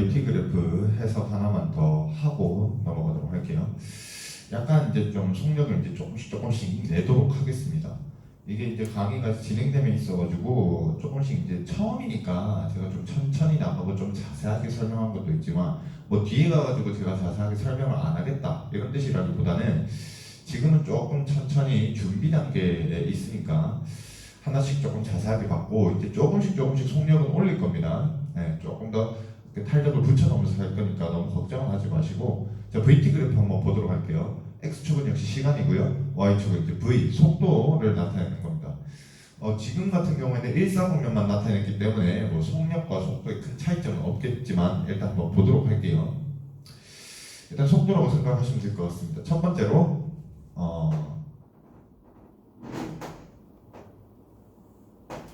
VT 그래프 해석 하나만 더 하고 넘어가도록 할게요. 약간 이제 좀 속력을 이제 조금씩 내도록 하겠습니다. 이게 이제 강의가 진행되면 있어가지고 조금씩 이제 처음이니까 제가 좀 천천히 나가고 좀 자세하게 설명한 것도 있지만 뭐 뒤에 가가지고 제가 자세하게 설명을 안 하겠다 이런 뜻이라기보다는 지금은 조금 천천히 준비 단계에 있으니까 하나씩 조금 자세하게 받고 이제 조금씩 속력은 올릴 겁니다. 네, 조금 더 탄력을 붙여놓으면서 할 거니까 너무 걱정은 하지 마시고 자, VT 그래프 한번 보도록 할게요. X축은 역시 시간이고요. Y축은 이제 V, 속도를 나타내는 겁니다. 지금 같은 경우에는 140년만 나타냈기 때문에 뭐 속력과 속도에 큰 차이점은 없겠지만 일단 한번 보도록 할게요. 일단 속도라고 생각하시면 될 것 같습니다. 첫 번째로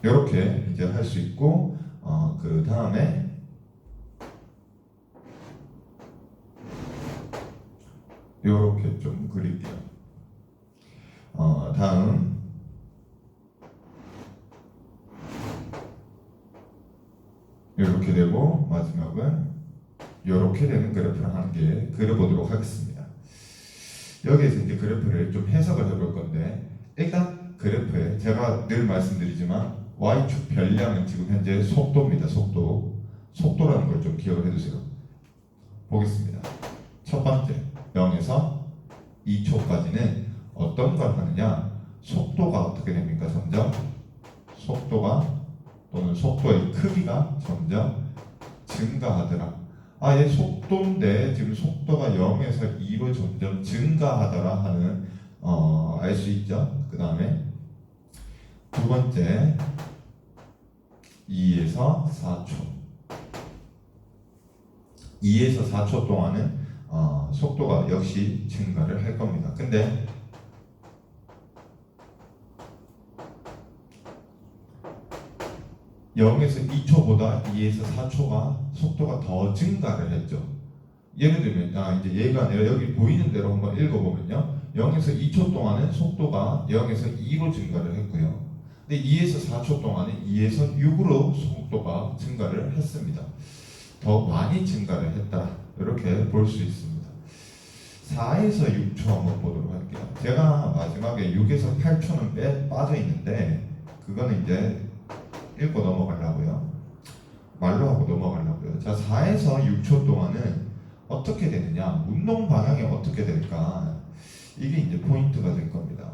이렇게 이제 할 수 있고 그 다음에 이렇게 좀 그릴게요. 다음 이렇게 되고 마지막은 이렇게 되는 그래프를 한 개 그려보도록 하겠습니다. 여기에서 이제 그래프를 좀 해석을 해볼 건데 일단 그래프에 제가 늘 말씀드리지만 Y축 별량은 지금 현재 속도입니다. 속도라는 걸 좀 기억을 해두세요. 보겠습니다. 첫 번째 0에서 2초까지는 어떤 걸 하느냐? 속도가 어떻게 됩니까? 점점 속도가 또는 속도의 크기가 점점 증가하더라. 얘 속도인데 지금 속도가 0에서 2로 점점 증가하더라 하는 알 수 있죠. 그 다음에 두 번째 2에서 4초 2에서 4초 동안은 속도가 역시 증가를 할 겁니다. 근데 (0에서 2초보다) (2에서 4초가) 속도가 더 증가를 했죠. 예를 들면 이제 얘가 아니라 여기 보이는 대로 한번 읽어보면요, 0에서 2초 동안은 속도가 0에서 2로 증가를 했고요. 근데 2에서 4초 동안은 2에서 6으로 속도가 증가를 했습니다. 더 많이 증가를 했다, 이렇게 볼 수 있습니다. 4에서 6초 한번 보도록 할게요. 제가 마지막에 6에서 8초는 빠져 있는데 그거는 이제 읽고 넘어가려고요. 말로 하고 넘어가려고요. 자, 4에서 6초 동안은 어떻게 되느냐? 운동 방향이 어떻게 될까? 이게 이제 포인트가 될 겁니다.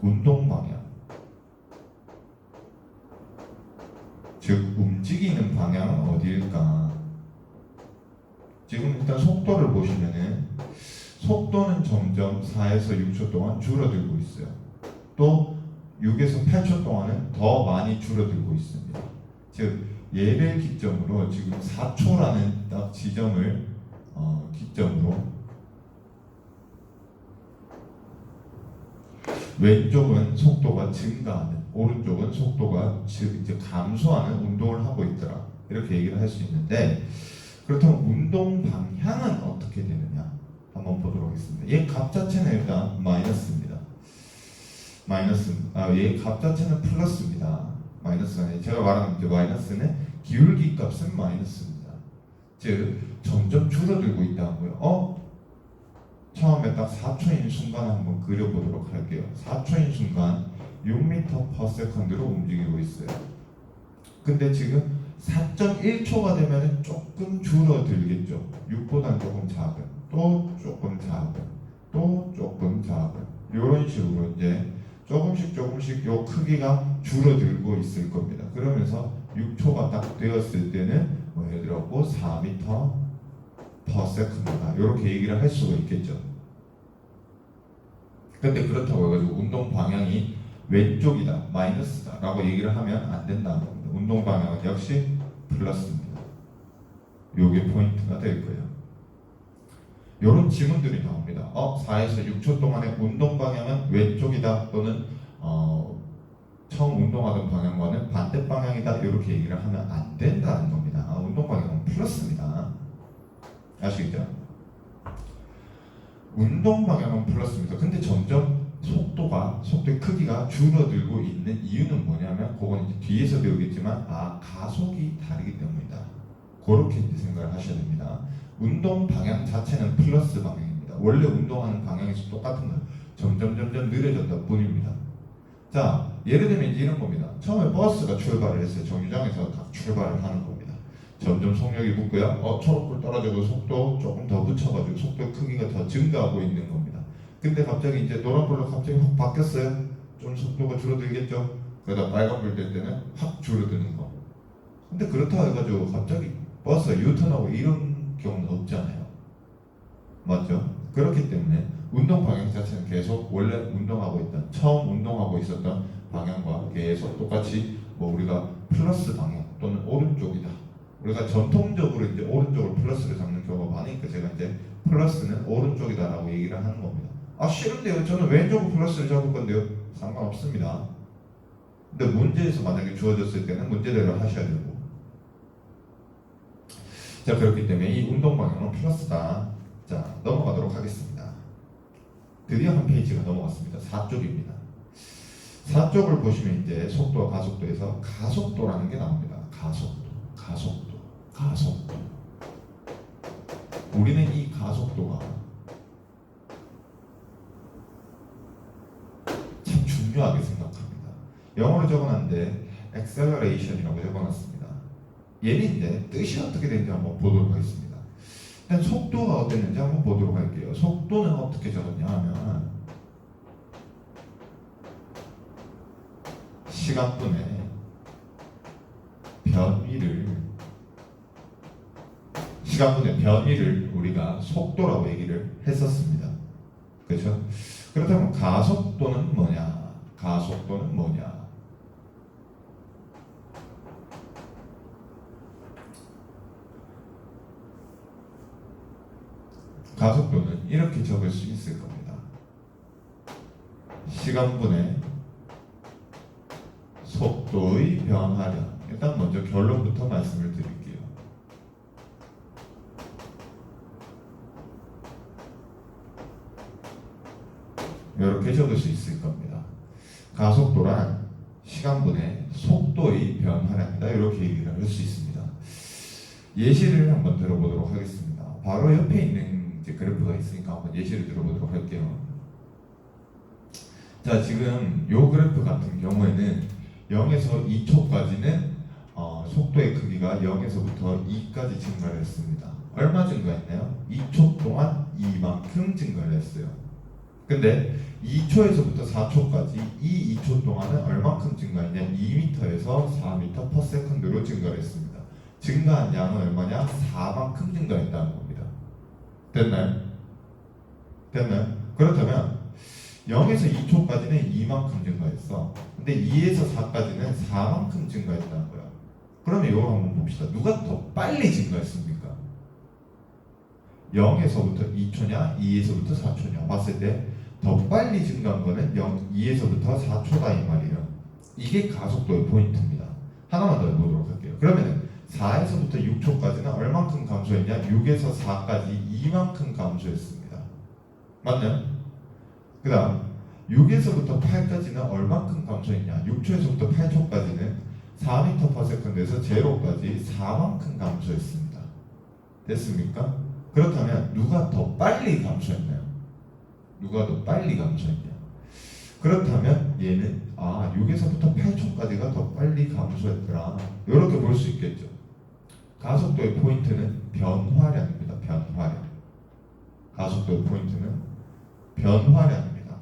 운동 방향. 즉, 움직이는 방향은 어디일까? 지금 일단 속도를 보시면은 속도는 점점 4에서 6초 동안 줄어들고 있어요. 또 6에서 8초 동안은 더 많이 줄어들고 있습니다. 즉 얘를 기점으로 지금 4초라는 딱 지점을 기점으로 왼쪽은 속도가 증가하는, 오른쪽은 속도가 이제 감소하는 운동을 하고 있더라, 이렇게 얘기를 할 수 있는데, 그렇다면 운동 방향은 어떻게 되느냐 한번 보도록 하겠습니다. 얘 값 자체는 일단 마이너스입니다. 얘 값 자체는 플러스입니다. 마이너스가 아니라 제가 말하는 그 마이너스는 기울기 값은 마이너스입니다. 즉 점점 줄어들고 있다고요. 처음에 딱 4초인 순간 한번 그려보도록 할게요. 4초인 순간 6m/s로 움직이고 있어요. 근데 지금 4.1초가 되면 조금 줄어들겠죠. 6보다는 조금 작은, 또 조금 작은, 또 조금 작은, 이런 식으로 이제 조금씩 요 크기가 줄어들고 있을 겁니다. 그러면서 6초가 딱 되었을 때는 뭐 예를 들어 4m/s입니다. 이렇게 얘기를 할 수가 있겠죠. 근데 그렇다고 해가지고 운동 방향이 왼쪽이다, 마이너스다 라고 얘기를 하면 안 된다는 겁니다. 운동 방향은 역시 플러스입니다. 요게 포인트가 될 거예요. 이런 지문들이 나옵니다. 4에서 6초 동안의 운동 방향은 왼쪽이다, 또는 처음 운동하던 방향과는 반대 방향이다, 이렇게 얘기를 하면 안 된다는 겁니다. 운동 방향은 플러스입니다. 아시겠죠? 운동 방향은 플러스입니다. 근데 점점 속도의 크기가 줄어들고 있는 이유는 뭐냐면, 그건 이제 뒤에서 배우겠지만, 가속이 다르기 때문이다. 그렇게 이제 생각을 하셔야 됩니다. 운동 방향 자체는 플러스 방향입니다. 원래 운동하는 방향에서 똑같은 거예요. 점점 느려졌다 뿐입니다. 자, 예를 들면 이제 이런 겁니다. 처음에 버스가 출발을 했어요. 정류장에서 각 출발을 하는 겁니다. 점점 속력이 붙고요. 초록불 떨어지고 속도 조금 더 붙여가지고 속도 크기가 더 증가하고 있는 겁니다. 근데 갑자기 이제 노란불로 갑자기 확 바뀌었어요. 좀 속도가 줄어들겠죠. 그러다 빨간불 될 때는 확 줄어드는 거. 근데 그렇다고 해가지고 갑자기 버스가 유턴하고 이런 경우는 없잖아요. 맞죠? 그렇기 때문에 운동 방향 자체는 계속 원래 처음 운동하고 있었던 방향과 계속 똑같이 우리가 플러스 방향 또는 오른쪽이다. 우리가 전통적으로 이제 오른쪽을 플러스를 잡는 경우가 많으니까 제가 이제 플러스는 오른쪽이다라고 얘기를 하는 겁니다. 싫은데요. 저는 왼쪽으로 플러스를 잡을 건데요. 상관없습니다. 근데 문제에서 만약에 주어졌을 때는 문제대로 하셔야 되고. 자, 그렇기 때문에 이 운동 방향은 플러스다. 자, 넘어가도록 하겠습니다. 드디어 한 페이지가 넘어갔습니다. 4쪽입니다. 4쪽을 보시면 이제 속도와 가속도에서 가속도라는 게 나옵니다. 가속도. 우리는 이 가속도가 참 중요하게 생각합니다. 영어로 적어놨는데 acceleration이라고 적어놨습니다. 얘는 이제 뜻이 어떻게 되는지 한번 보도록 하겠습니다. 일단 속도가 어땠는지 한번 보도록 할게요. 속도는 어떻게 적었냐 하면 시간분의 변위를 우리가 속도라고 얘기를 했었습니다. 그렇죠? 그렇다면 가속도는 뭐냐? 가속도는 이렇게 적을 수 있을 겁니다. 시간분의 속도의 변화량. 일단 먼저 결론부터 말씀을 드릴게요. 이렇게 적을 수 있을 겁니다. 가속도란 시간분의 속도의 변화량이다. 이렇게 얘기를 할 수 있습니다. 예시를 한번 들어보도록 하겠습니다. 바로 옆에 있는 이제 그래프가 있으니까 한번 예시를 들어보도록 할게요. 자, 지금 이 그래프 같은 경우에는 0에서 2초까지는 속도의 크기가 0에서부터 2까지 증가를 했습니다. 얼마 증가했나요? 2초 동안 이만큼 증가를 했어요. 근데 2초에서부터 4초까지 이 2초 동안은 얼마큼 증가했냐? 2m에서 4m/s로 증가를 했습니다. 증가한 양은 얼마냐? 4만큼 증가했다는 겁니다. 됐나요? 그렇다면 0에서 2초까지는 2만큼 증가했어. 근데 2에서 4까지는 4만큼 증가했다는 거야. 그러면 이걸 한번 봅시다. 누가 더 빨리 증가했습니까? 0에서부터 2초냐? 2에서부터 4초냐? 봤을 때 더 빨리 증가한 거는 2에서부터 4초다 이 말이에요. 이게 가속도의 포인트입니다. 하나만 더 해보도록 할게요. 그러면 4에서부터 6초까지는 얼만큼 감소했냐? 6에서 4까지 2만큼 감소했습니다. 맞나요? 그 다음 6에서부터 8까지는 얼만큼 감소했냐? 6초에서부터 8초까지는 4m/s에서 제로까지 4만큼 감소했습니다. 됐습니까? 그렇다면 누가 더 빨리 감소했나요? 그렇다면 얘는 6에서부터 8초까지가 더 빨리 감소했더라. 이렇게 볼 수 있겠죠. 가속도의 포인트는 변화량입니다. 가속도의 포인트는 변화량입니다.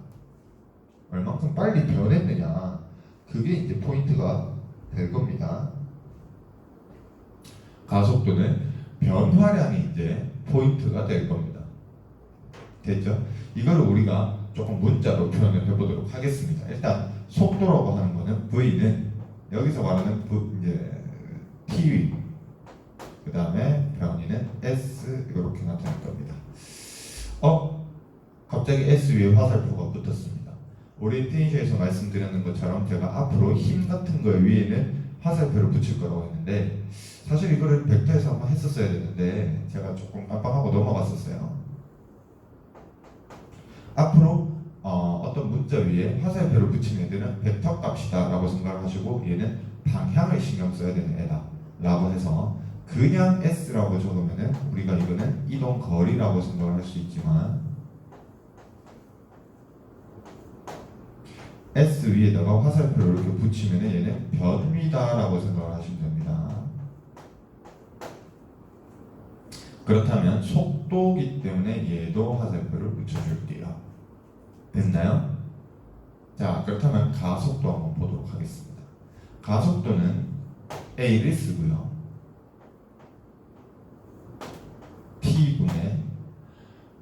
얼만큼 빨리 변했느냐, 그게 이제 포인트가 될 겁니다. 가속도는 변화량이 이제 포인트가 될 겁니다. 됐죠? 이거를 우리가 조금 문자로 표현을 해보도록 하겠습니다. 일단 속도라고 하는 거는 V는 여기서 말하는 이제 T, 그 다음에 변위는 S, 이렇게 나타날 겁니다. 갑자기 S 위에 화살표가 붙었습니다. 오리엔테이션에서 말씀드렸는 것처럼 제가 앞으로 힘 같은 거 위에는 화살표를 붙일 거라고 했는데, 사실 이거를 벡터에서 한번 했었어야 되는데 제가 조금 깜빡하고 넘어갔었어요. 앞으로 어떤 문자 위에 화살표를 붙이면 얘는 벡터 값이다 라고 생각을 하시고 얘는 방향을 신경 써야 되는 애다 라고 해서 그냥 S라고 적으면은 우리가 이거는 이동 거리라고 생각을 할 수 있지만 S 위에다가 화살표를 이렇게 붙이면은 얘는 변위다 라고 생각을 하시면 됩니다. 그렇다면 속도기 때문에 얘도 화살표를 붙여줄게요. 됐나요? 자, 그렇다면 가속도 한번 보도록 하겠습니다. 가속도는 A를 쓰고요. T분의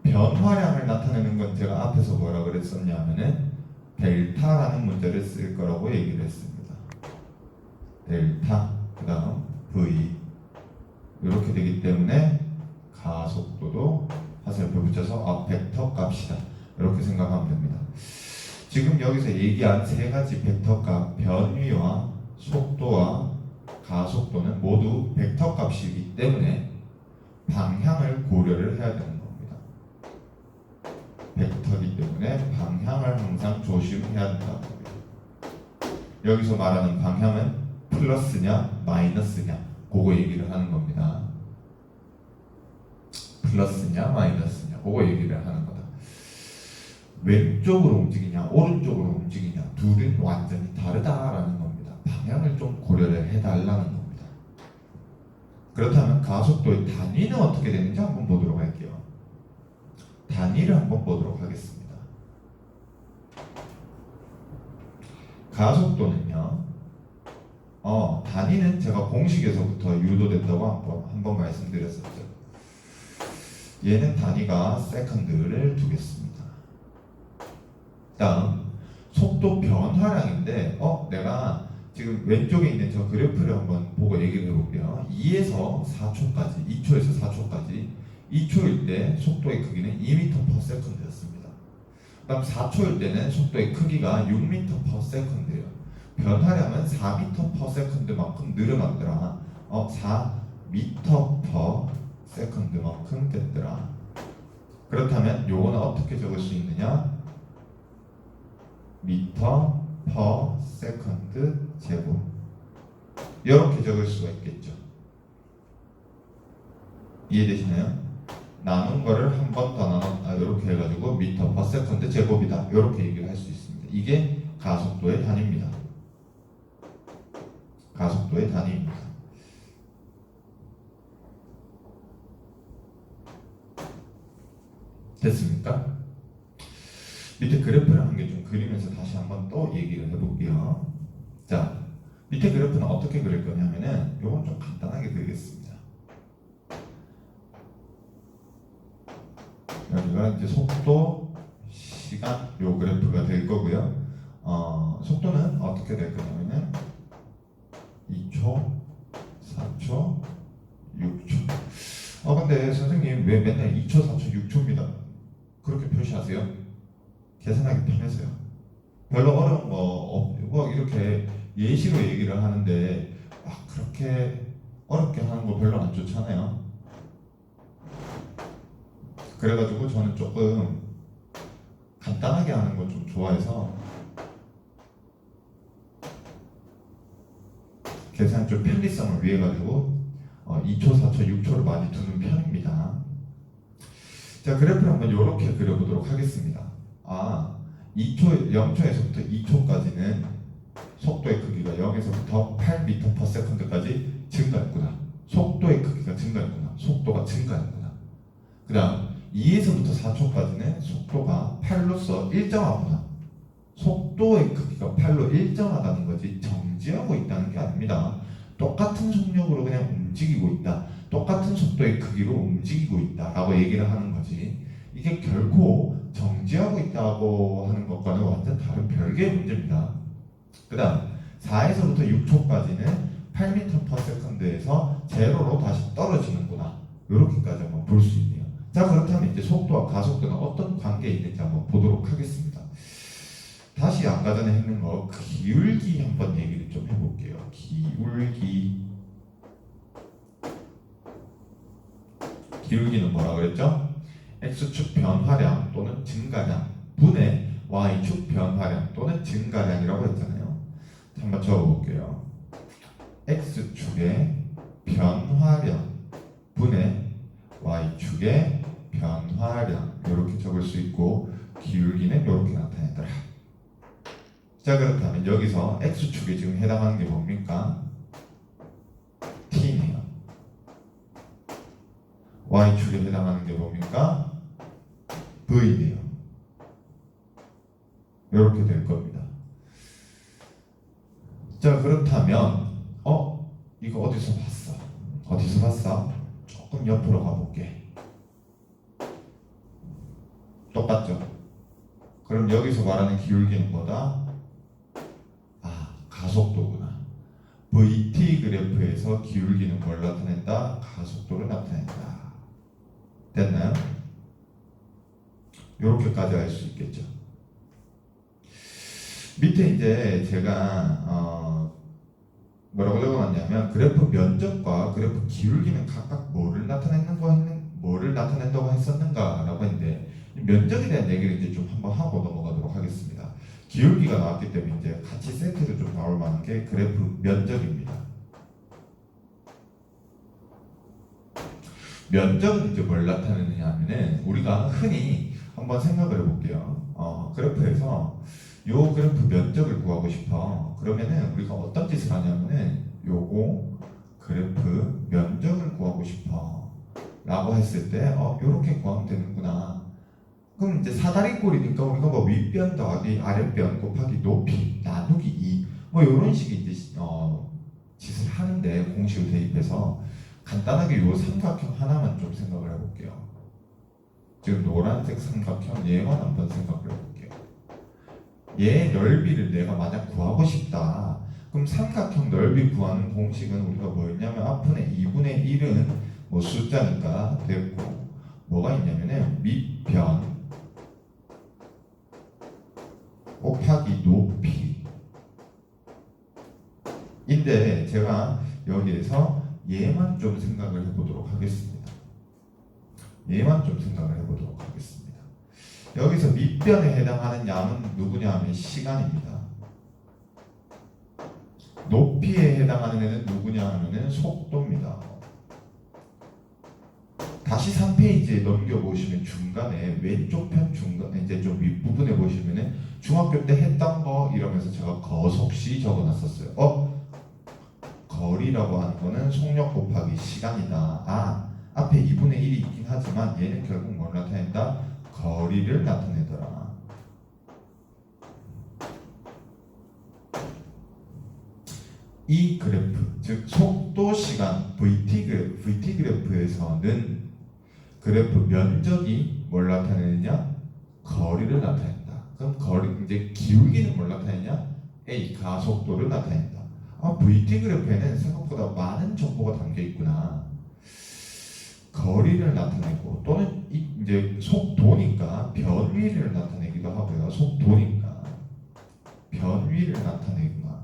변화량을 나타내는 건 제가 앞에서 뭐라 그랬었냐면은 델타라는 문자를 쓸 거라고 얘기를 했습니다. 델타, 그 다음 V 이렇게 되기 때문에 가속도도 화살표 붙여서 벡터 값이다 이렇게 생각하면 됩니다. 지금 여기서 얘기한 세 가지 벡터 값, 변위와 속도와 가속도는 모두 벡터 값이기 때문에 방향을 고려를 해야 되는 겁니다. 벡터이기 때문에 방향을 항상 조심해야 된다는 겁니다. 여기서 말하는 방향은 플러스냐 마이너스냐 그거 얘기를 하는 겁니다. 플러스냐 마이너스냐 그거 얘기를 하는 거다. 왼쪽으로 움직이냐 오른쪽으로 움직이냐 둘은 완전히 다르다라는 겁니다. 방향을 좀 고려를 해달라는 겁니다. 그렇다면 가속도의 단위는 어떻게 되는지 한번 보도록 할게요. 단위를 한번 보도록 하겠습니다. 가속도는요 단위는 제가 공식에서부터 유도된다고 한번 말씀드렸었죠. 얘는 단위가 세컨드를 두겠습니다. 다음 속도 변화량인데 내가 지금 왼쪽에 있는 저 그래프를 한번 보고 얘기를 해볼게요. 2에서 4초까지 2초에서 4초까지 2초일 때 속도의 크기는 2m/s 였습니다. 그 다음 4초일 때는 속도의 크기가 6m/s예요. 변화량은 4m/s만큼 늘어났더라. 4m/s만큼 됐더라. 그렇다면 요거는 어떻게 적을 수 있느냐? m/s 제곱 이렇게 적을 수가 있겠죠. 이해되시나요? 나눈 거를 한 번 더 나눴다 이렇게 해가지고 m/s 제곱이다 이렇게 얘기를 할 수 있습니다. 이게 가속도의 단위입니다. 가속도의 단위입니다. 됐습니까? 밑에 그래프를 한 개 좀 그리면서 다시 한번 또 얘기를 해볼게요. 자, 밑에 그래프는 어떻게 그릴 거냐면은 요건 좀 간단하게 그리겠습니다. 여기가 이제 속도, 시간 요 그래프가 될 거고요. 속도는 어떻게 될 거냐면은 2초, 4초, 6초. 근데 선생님 왜 맨날 2초, 4초, 6초입니다. 그렇게 표시하세요? 계산하기 편해서요. 별로 어려운 거 없고 이렇게 예시로 얘기를 하는데 그렇게 어렵게 하는 거 별로 안 좋잖아요. 그래가지고 저는 조금 간단하게 하는 거 좀 좋아해서 계산 좀 편리성을 위해 가지고 2초, 4초, 6초를 많이 두는 편입니다. 자, 그래프를 한번 이렇게 그려보도록 하겠습니다. 0초에서부터 2초까지는 속도의 크기가 0에서부터 8m/s까지 증가했구나. 속도의 크기가 증가했구나. 속도가 증가했구나. 그 다음 2에서부터 4초까지는 속도가 8로서 일정하구나. 속도의 크기가 8로 일정하다는 거지 정지하고 있다는 게 아닙니다. 똑같은 속력으로 그냥 움직이고 있다. 똑같은 속도의 크기로 움직이고 있다 라고 얘기를 하는 거지. 이게 결코 정지하고 있다고 하는 것과는 완전 다른 별개의 문제입니다. 그 다음 4에서부터 6초까지는 8m/s에서 제로로 다시 떨어지는구나. 이렇게까지 한번 볼 수 있네요. 자, 그렇다면 이제 속도와 가속도는 어떤 관계에 있는지 한번 보도록 하겠습니다. 다시 아까 전에 했는 거 기울기 한번 얘기를 좀 해볼게요. 기울기는 뭐라 그랬죠? X축 변화량 또는 증가량 분의 y축 변화량 또는 증가량이라고 했잖아요. 한번 적어볼게요. x축의 변화량 분의 y축의 변화량 이렇게 적을 수 있고 기울기는 이렇게 나타내더라. 자, 그렇다면 여기서 x축에 지금 해당하는 게 뭡니까? t네요. y축에 해당하는 게 뭡니까? v네요. 이렇게 될 겁니다. 자, 그렇다면 이거 어디서 봤어? 어디서 봤어? 조금 옆으로 가볼게. 똑같죠? 그럼 여기서 말하는 기울기는 뭐다? 가속도구나. VT 그래프에서 기울기는 뭘 나타낸다? 가속도를 나타낸다. 됐나요? 이렇게까지 할 수 있겠죠. 밑에 이제 제가 뭐라고 적어놨냐면 그래프 면적과 그래프 기울기는 각각 뭐를 나타낸다고 했었는가라고 했는데 면적에 대한 얘기를 이제 좀 한번 하고 넘어가도록 하겠습니다. 기울기가 나왔기 때문에 이제 같이 세트로 좀 나올 만한 게 그래프 면적입니다. 면적은 이제 뭘 나타내느냐 하면은 우리가 흔히 한번 생각을 해볼게요. 그래프에서 요 그래프 면적을 구하고 싶어. 그러면은 우리가 어떤 짓을 하냐면은 요거 그래프 면적을 구하고 싶어 라고 했을 때 요렇게 구하면 되는구나. 그럼 이제 사다리꼴이니까 우리가 뭐 윗변 더하기 아랫변 곱하기 높이 나누기 2 뭐 요런 식의 이제 짓을 하는데 공식을 대입해서 간단하게 요 삼각형 하나만 좀 생각을 해볼게요. 지금 노란색 삼각형 얘만 한번 생각을 해볼게요. 얘 넓이를 내가 만약 구하고 싶다. 그럼 삼각형 넓이 구하는 공식은 우리가 뭐였냐면 앞분의 2분의 1은 뭐 숫자니까 됐고 뭐가 있냐면은 밑변 곱하기 높이 인데 제가 여기에서 얘만 좀 생각을 해보도록 하겠습니다. 얘만 좀 생각을 해보도록 하겠습니다. 여기서 밑변에 해당하는 양은 누구냐 하면 시간입니다. 높이에 해당하는 애는 누구냐 하면 속도입니다. 다시 3페이지에 넘겨보시면 중간에 왼쪽 편 중간에 이제 좀 윗부분에 보시면은 중학교 때 했던 거 이러면서 제가 거속시 적어놨었어요. 거리라고 하는 거는 속력 곱하기 시간이다. 앞에 2분의 1이 있긴 하지만 얘는 결국 뭘 나타낸다? 거리를 나타내더라. 이 그래프, 즉 속도 시간 VT 그래프에서는 그래프 면적이 뭘 나타내느냐? 거리를 나타낸다. 그럼 이제 기울기는 뭘 나타내냐? A 가속도를 나타낸다. VT 그래프에는 생각보다 많은 정보가 담겨 있구나. 거리를 나타내고 또는 이제 속도니까 변위를 나타내기도 하고요. 속도니까 변위를 나타내구나.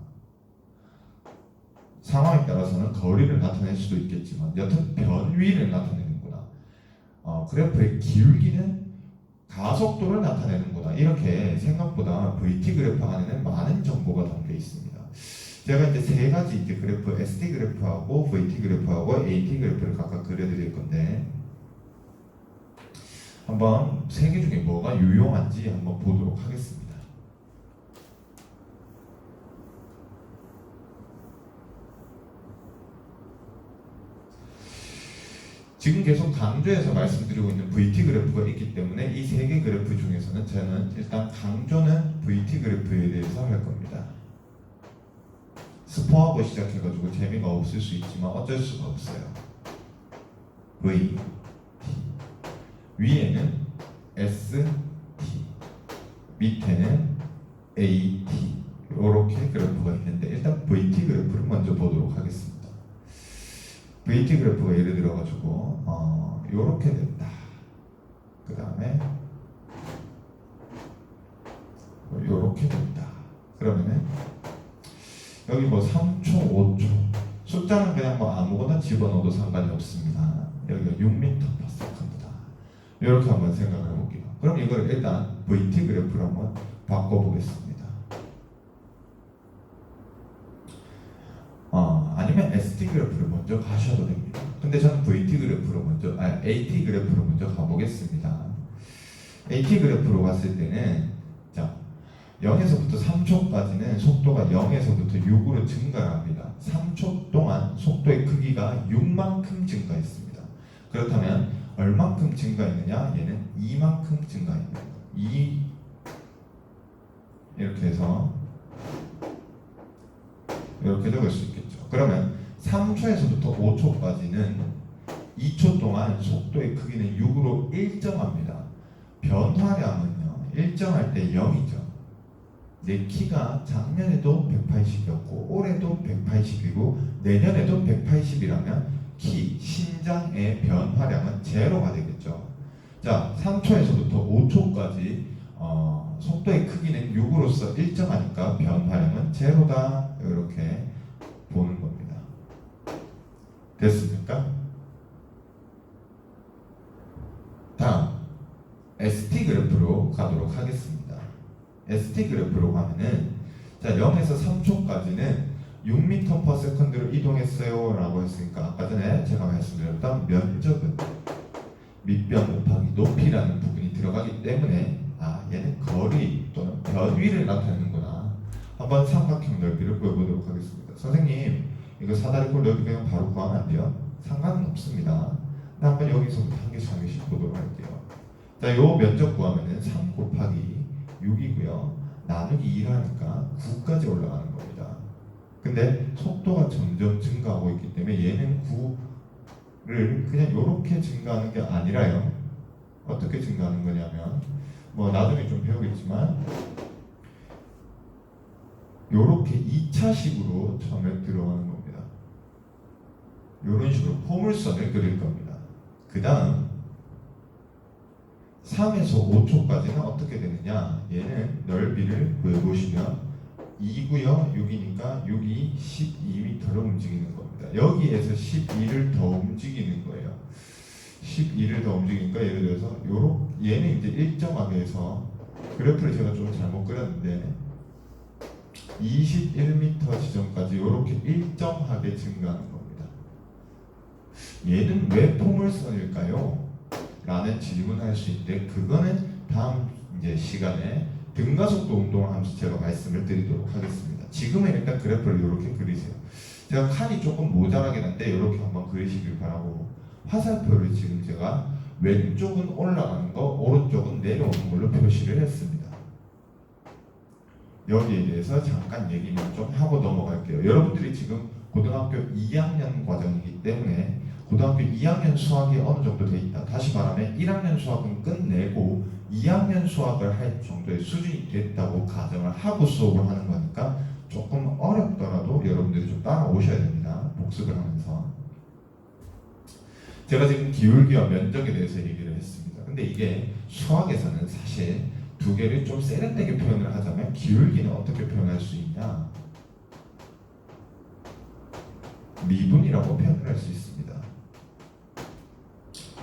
상황에 따라서는 거리를 나타낼 수도 있겠지만 여튼 변위를 나타내는구나. 그래프의 기울기는 가속도를 나타내는구나. 이렇게 생각보다 VT 그래프 안에는 많은 정보가 담겨 있습니다. 제가 이제 세 가지 이제 그래프, SD 그래프하고 VT 그래프하고 AT 그래프를 각각 그려드릴 건데 한번 세 개 중에 뭐가 유용한지 한번 보도록 하겠습니다. 지금 계속 강조해서 말씀드리고 있는 VT 그래프가 있기 때문에 이 세 개 그래프 중에서는 저는 일단 강조는 VT 그래프에 대해서 할 겁니다. 스포하고 시작해가지고 재미가 없을 수 있지만 어쩔 수가 없어요. V, T 위에는 S, T 밑에는 A, T 이렇게 그래프가 있는데 일단 VT 그래프를 먼저 보도록 하겠습니다. VT 그래프가 예를 들어가지고 이렇게 된다. 그 다음에 이렇게 된다. 그러면은 여기 뭐 3초, 5초 숫자는 그냥 뭐 아무거나 집어넣어도 상관이 없습니다. 여기가 6m/s다. 이렇게 한번 생각을 해볼게요. 그럼 이걸 일단 VT 그래프로 한번 바꿔보겠습니다. 아니면 ST 그래프를 먼저 가셔도 됩니다. 근데 저는 VT 그래프로 먼저, AT 그래프로 먼저 가보겠습니다. AT 그래프로 갔을 때는 자 0에서부터 3초까지는 속도가 0에서부터 6으로 증가합니다. 3초 동안 속도의 크기가 6만큼 증가했습니다. 그렇다면 얼만큼 증가했느냐? 얘는 2만큼 증가합니다. 2 이렇게 해서 이렇게 적을 수 있겠죠. 그러면 3초에서부터 5초까지는 2초 동안 속도의 크기는 6으로 일정합니다. 변화량은요, 일정할 때 0이죠. 내 키가 작년에도 180이었고 올해도 180이고 내년에도 180이라면 키, 신장의 변화량은 제로가 되겠죠. 자, 3초에서부터 5초까지 속도의 크기는 6으로서 일정하니까 변화량은 제로다. 이렇게 보는 겁니다. 됐습니까? 다음 ST 그래프로 가도록 하겠습니다. ST 그래프로 가면은 자 0에서 3초까지는 6m/s로 이동했어요 라고 했으니까 아까 전에 제가 말씀드렸던 면적은 밑변 곱하기 높이라는 부분이 들어가기 때문에 얘는 거리 또는 변위를 나타내는구나. 한번 삼각형 넓이를 구해보도록 하겠습니다. 선생님 이거 사다리꼴 넓이 그냥 바로 구하면 안 돼요? 상관은 없습니다. 한번 여기서부터 한 개씩 보도록 할게요. 자, 요 면적 구하면은 3 곱하기 6이고요. 나누기 2 하니까 9까지 올라가는 겁니다. 근데 속도가 점점 증가하고 있기 때문에 얘는 9를 그냥 이렇게 증가하는 게 아니라요. 어떻게 증가하는 거냐면 뭐 나중에 좀 배우겠지만 요렇게 2차식으로 처음에 들어가는 겁니다. 요런 식으로 포물선을 그릴 겁니다. 그 다음 3에서 5초까지는 어떻게 되느냐, 얘는 넓이를 구해보시면 2고요 6이니까 6이 12m로 움직이는 겁니다. 여기에서 12를 더 움직이는 거예요. 12를 더 움직이니까 예를 들어서 얘는 이제 일정하게 해서 그래프를 제가 좀 잘못 그렸는데 21m 지점까지 이렇게 일정하게 증가하는 겁니다. 얘는 왜 포물선일까요? 라는 질문을 할 수 있는데 그거는 다음 이제 시간에 등가속도 운동을 하면서 제가 말씀을 드리도록 하겠습니다. 지금은 일단 그래프를 이렇게 그리세요. 제가 칸이 조금 모자라긴 한데 이렇게 한번 그리시길 바라고, 화살표를 지금 제가 왼쪽은 올라가는 거, 오른쪽은 내려오는 걸로 표시를 했습니다. 여기에 대해서 잠깐 얘기만 좀 하고 넘어갈게요. 여러분들이 지금 고등학교 2학년 과정이기 때문에 고등학교 2학년 수학이 어느 정도 돼 있다. 다시 말하면 1학년 수학은 끝내고 2학년 수학을 할 정도의 수준이 됐다고 가정을 하고 수업을 하는 거니까 조금 어렵더라도 여러분들이 좀 따라오셔야 됩니다. 복습을 하면서. 제가 지금 기울기와 면적에 대해서 얘기를 했습니다. 근데 이게 수학에서는 사실 두 개를 좀 세련되게 표현을 하자면 기울기는 어떻게 표현할 수 있냐? 미분이라고 표현을 할 수 있습니다.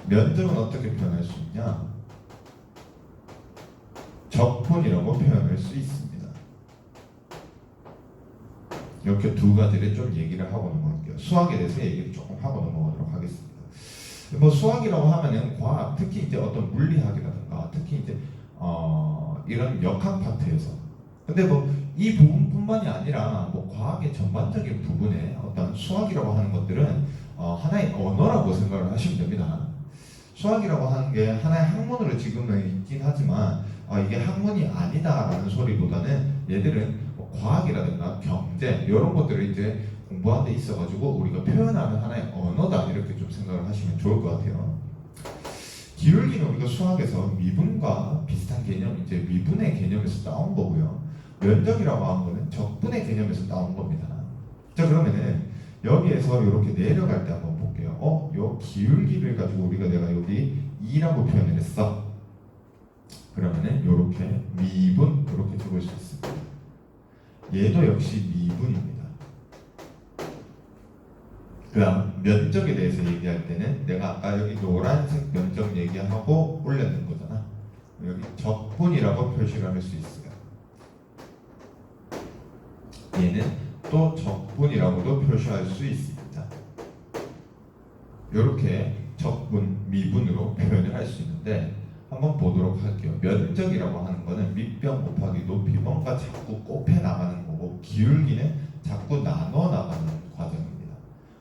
면적은 어떻게 표현할 수 있냐? 적분이라고 표현할 수 있습니다. 이렇게 두 가지를 좀 얘기를 하고 넘어갈게요. 수학에 대해서 얘기를 조금 하고 넘어가도록 하겠습니다. 뭐 수학이라고 하면은 과학, 특히 이제 어떤 물리학이라든가 특히 이제 이런 역학 파트에서, 근데 뭐 이 부분뿐만이 아니라 뭐 과학의 전반적인 부분에 어떤 수학이라고 하는 것들은 하나의 언어라고 생각을 하시면 됩니다. 수학이라고 하는 게 하나의 학문으로 지금은 있긴 하지만 이게 학문이 아니다라는 소리보다는 얘들은 뭐 과학이라든가 경제 이런 것들을 이제 공부하는 데 있어가지고 우리가 표현하는 하나의 언어다, 이렇게 좀 생각을 하시면 좋을 것 같아요. 기울기는 우리가 수학에서 미분과 비슷한 개념, 이제 미분의 개념에서 따온 거고요. 면적이라고 하는 거는 적분의 개념에서 따온 겁니다. 자, 그러면은 여기에서 이렇게 내려갈 때 한번 볼게요. 요 기울기를 가지고 내가 여기 2라고 표현을 했어. 그러면은 요렇게 미분 이렇게 적을 수 있습니다. 얘도 역시 미분입니다. 그 다음 면적에 대해서 얘기할 때는 내가 아까 여기 노란색 면적 얘기하고 올렸는 거잖아. 여기 적분이라고 표시를 할 수 있어요. 얘는 또 적분이라고도 표시할 수 있습니다. 이렇게 적분, 미분으로 표현을 할 수 있는데 한번 보도록 할게요. 면적이라고 하는 거는 밑변 곱하기 높이 뭔가 자꾸 곱해 나가는 거고, 기울기는 자꾸 나눠 나가는 과정입니다.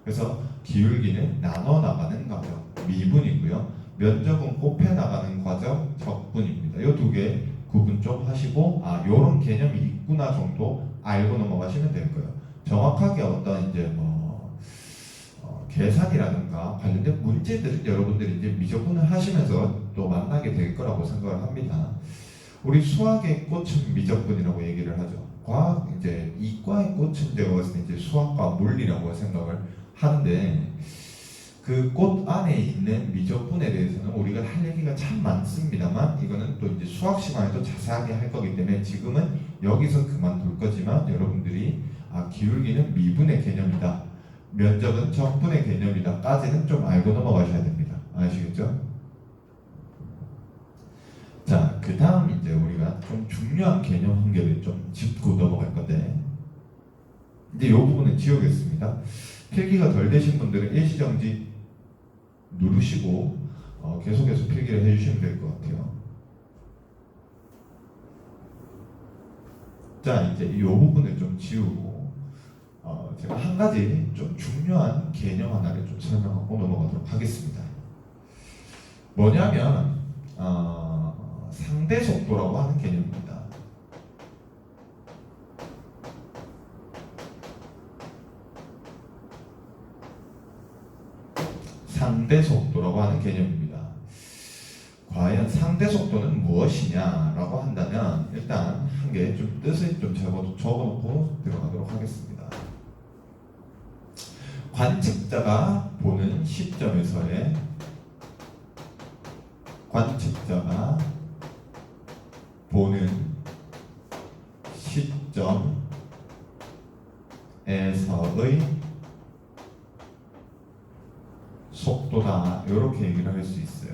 그래서 기울기는 나눠 나가는 과정, 미분이고요. 면적은 곱해 나가는 과정, 적분입니다. 이 두 개 구분 좀 하시고, 요런 개념이 있구나 정도 알고 넘어가시면 될 거예요. 정확하게 어떤 이제 계산이라든가 관련된 문제들은 여러분들이 이제 미적분을 하시면서 또 만나게 될 거라고 생각을 합니다. 우리 수학의 꽃은 미적분이라고 얘기를 하죠. 과학 이제 이과의 꽃은 제가 봤을 때 이제 수학과 물리라고 생각을 하는데, 그 꽃 안에 있는 미적분에 대해서는 우리가 할 얘기가 참 많습니다만, 이거는 또 이제 수학 시간에도 자세하게 할 거기 때문에 지금은 여기서 그만둘 거지만, 여러분들이 기울기는 미분의 개념이다, 면적은 적분의 개념이다 까지는 좀 알고 넘어가셔야 됩니다. 아시겠죠? 자, 그 다음 이제 우리가 좀 중요한 개념 한 개를 좀 짚고 넘어갈 건데, 이제 이 부분은 지우겠습니다. 필기가 덜 되신 분들은 일시정지 누르시고 계속해서 필기를 해주시면 될 것 같아요. 자, 이제 이 부분을 좀 지우고 제가 한 가지 좀 중요한 개념 하나를 좀 설명하고 넘어가도록 하겠습니다. 뭐냐면 상대 속도라고 하는 개념입니다. 상대 속도라고 하는 개념입니다. 과연 상대 속도는 무엇이냐라고 한다면, 일단 한 개 좀 뜻을 좀 적어놓고 들어가도록 하겠습니다. 관측자가 보는 시점에서의 속도다, 이렇게 얘기를 할 수 있어요.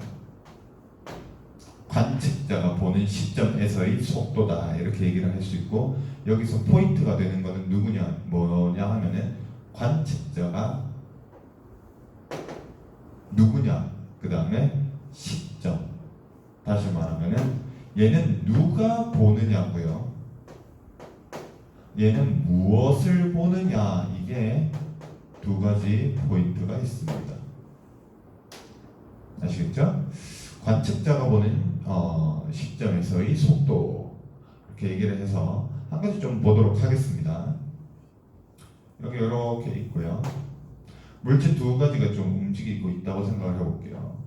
관측자가 보는 시점에서의 속도다, 이렇게 얘기를 할 수 있고, 여기서 포인트가 되는 거는 누구냐, 뭐냐 하면은 관측자가 누구냐, 그 다음에 시점. 다시 말하면은 얘는 누가 보느냐고요, 얘는 무엇을 보느냐, 이게 두 가지 포인트가 있습니다. 아시겠죠? 관측자가 보는 시점에서의 속도, 이렇게 얘기를 해서 한 가지 좀 보도록 하겠습니다. 여기 이렇게 있고요. 물체 두 가지가 좀 움직이고 있다고 생각을 해볼게요.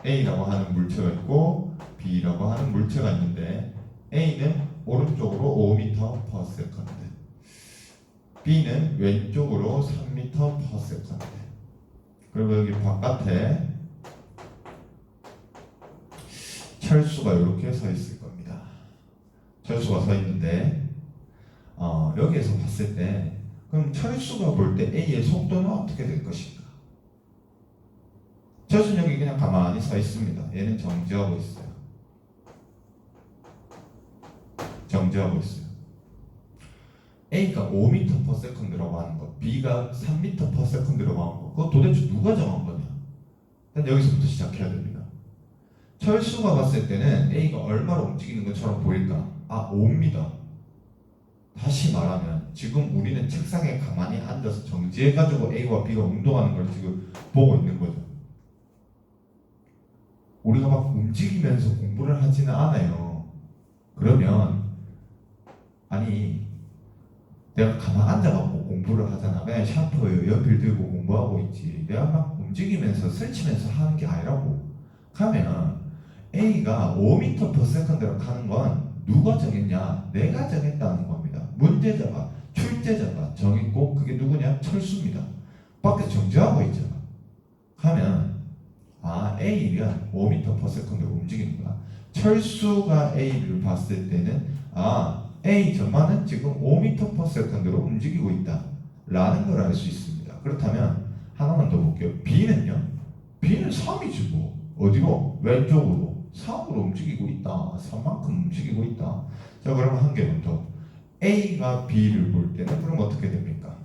A라고 하는 물체가 있고 B라고 하는 물체가 있는데, A는 오른쪽으로 5m/s, B는 왼쪽으로 3m/s. 그리고 여기 바깥에 철수가 이렇게 서 있을 겁니다. 철수가 서 있는데 여기에서 봤을 때, 그럼 철수가 볼 때 A의 속도는 어떻게 될 것인가? 철수는 여기 그냥 가만히 서 있습니다. 얘는 정지하고 있어요. 정지하고 있어요. A가 5m/s라고 하는 것, B가 3m/s라고 하는 것, 그거 도대체 누가 정한 거냐? 일단 여기서부터 시작해야 됩니다. 철수가 봤을 때는 A가 얼마로 움직이는 것처럼 보일까? 5입니다. 다시 말하면 지금 우리는 책상에 가만히 앉아서 정지해가지고 A와 B가 운동하는 걸 지금 보고 있는 거죠. 우리가 막 움직이면서 공부를 하지는 않아요. 그러면 아니, 내가 가만 앉아갖고 공부를 하잖아. 그냥 샤프 연필 들고 공부하고 있지. 내가 막 움직이면서 설치면서 하는 게 아니라고. 그러면 A가 5m/s라고 하는 건 누가 정했냐? 내가 정했다는 겁니다. 문제자가, 출제자가 정했고, 그게 누구냐? 철수입니다. 밖에 정지하고 있잖아. 하면 A가 5m/s로 움직이는구나. 철수가 A를 봤을 때는 A 전만은 지금 5m/s로 움직이고 있다 라는 걸 알 수 있습니다. 그렇다면 하나만 더 볼게요. B는요? B는 3이지 뭐. 어디로? 왼쪽으로 3으로 움직이고 있다. 3만큼 움직이고 있다. 자, 그러면 한 개만 더. A가 B를 볼 때는 그럼 어떻게 됩니까?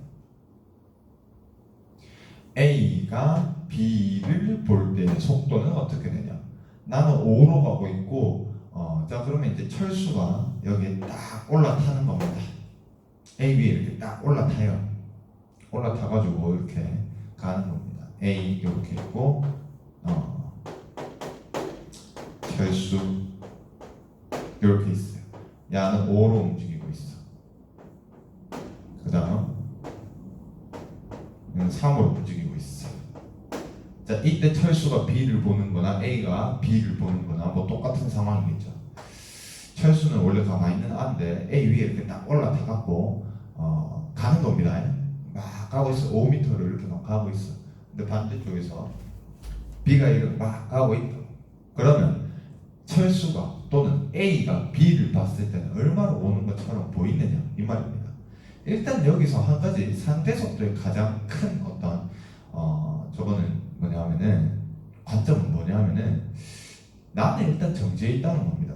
A가 B를 볼 때의 속도는 어떻게 되냐? 나는 O로 가고 있고, 자 그러면 이제 철수가 여기에 딱 올라타는 겁니다. A 위에 이렇게 딱 올라타요. 올라타가지고 이렇게 가는 겁니다. A 이렇게 있고, 철수 이렇게 있어요. 야는 O로 움직이고 있어. 그 다음 3으로 움직이고 있어. 자, 이때 철수가 B를 보는 거나 A가 B를 보는 거나 뭐 똑같은 상황이겠죠. 철수는 원래 가만히 있는 안데 A 위에 이렇게 딱 올라타갖고 가는 겁니다. 막 가고 있어. 5m를 이렇게 막 가고 있어. 근데 반대쪽에서 B가 이렇게 막 가고 있다. 그러면 철수가 또는 A가 B를 봤을 때는 얼마나 오는 것처럼 보이느냐 이 말입니다. 일단 여기서 한 가지 상대 속도의 가장 큰 어떤 저거는 뭐냐면은 관점은 뭐냐면은 나는 일단 정지해 있다는 겁니다.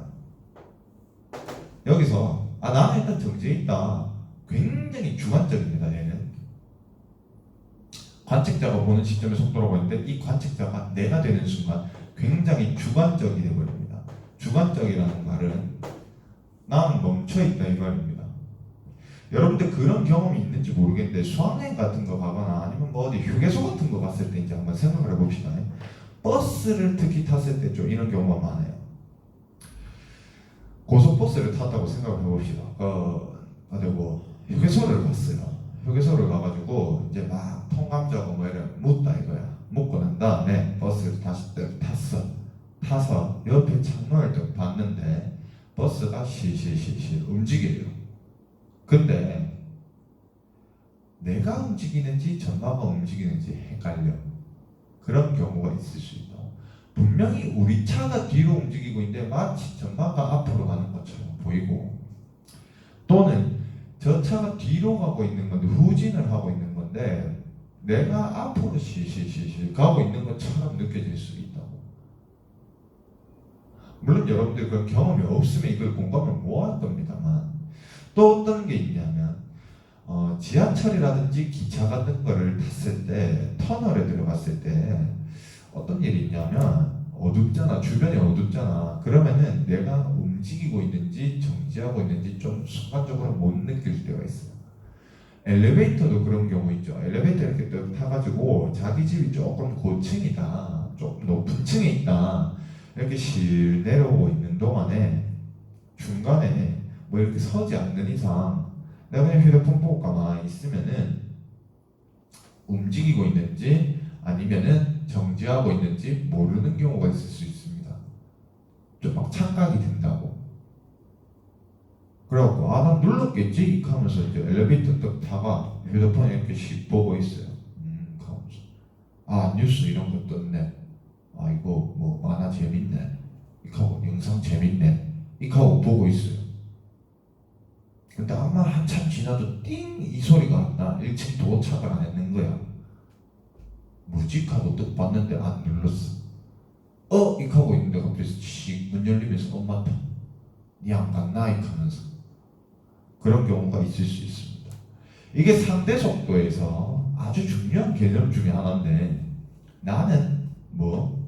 여기서 나는 일단 정지해 있다. 굉장히 주관적입니다. 얘는 관측자가 보는 시점의 속도라고 하는데 이 관측자가 내가 되는 순간 굉장히 주관적이 되어버립니다. 주관적이라는 말은 나는 멈춰있다 이 말입니다. 여러분들 그런 경험이 있는지 모르겠는데 수학여행 같은 거 가거나 아니면 뭐 어디 휴게소 같은 거 갔을 때 이제 한번 생각을 해봅시다. 버스를 특히 탔을 때 좀 이런 경우가 많아요. 고속버스를 탔다고 생각을 해봅시다. 어디 뭐 휴게소를 갔어요. 휴게소를 가가지고 이제 막 통감자고 뭐 이런 묻다 이거야. 묻고 난 다음에 버스를 다시 탔어. 타서 옆에 창문을 딱 봤는데 버스가 실실실실 움직여요. 근데 내가 움직이는지 전마가 움직이는지 헷갈려. 그런 경우가 있을 수 있다. 분명히 우리 차가 뒤로 움직이고 있는데 마치 전마가 앞으로 가는 것처럼 보이고, 또는 저 차가 뒤로 가고 있는 건데 후진을 하고 있는 건데 내가 앞으로 실실실실 가고 있는 것처럼 느껴질 수 있다고. 물론 여러분들 그런 경험이 없으면 이걸 공감을 못 할 겁니다만, 또 어떤 게 있냐면 지하철이라든지 기차 같은 거를 탔을 때 터널에 들어갔을 때 어떤 일이 있냐면 어둡잖아. 주변이 어둡잖아. 그러면은 내가 움직이고 있는지 정지하고 있는지 좀 순간적으로 못 느낄 때가 있어요. 엘리베이터도 그런 경우 있죠. 엘리베이터 이렇게 딱 타가지고 자기 집이 조금 고층이다, 조금 높은 층에 있다, 이렇게 실 내려오고 있는 동안에 중간에 뭐 이렇게 서지 않는 이상 내가 그냥 휴대폰 보고 가만히 있으면은 움직이고 있는지 아니면은 정지하고 있는지 모르는 경우가 있을 수 있습니다. 좀 막 착각이 든다고. 그래갖고 난 눌렀겠지 하면서 이제 엘리베이터 딱 타가 휴대폰 이렇게 씩 보고 있어요. 하면서 뉴스 이런 거 떴네. 이거 뭐 만화 재밌네. 이하고 영상 재밌네. 이하고 보고 있어요. 근데 아마 한참 지나도 띵 이 소리가 안 나. 1층 도착을 안 했는 거야. 무직하고 딱 봤는데 안 눌렀어. 이렇게 하고 있는데 갑자기 문 열리면서 엄마한테 니 안 갔나? 이렇게 하면서 그런 경우가 있을 수 있습니다. 이게 상대 속도에서 아주 중요한 개념 중에 하나인데, 나는 뭐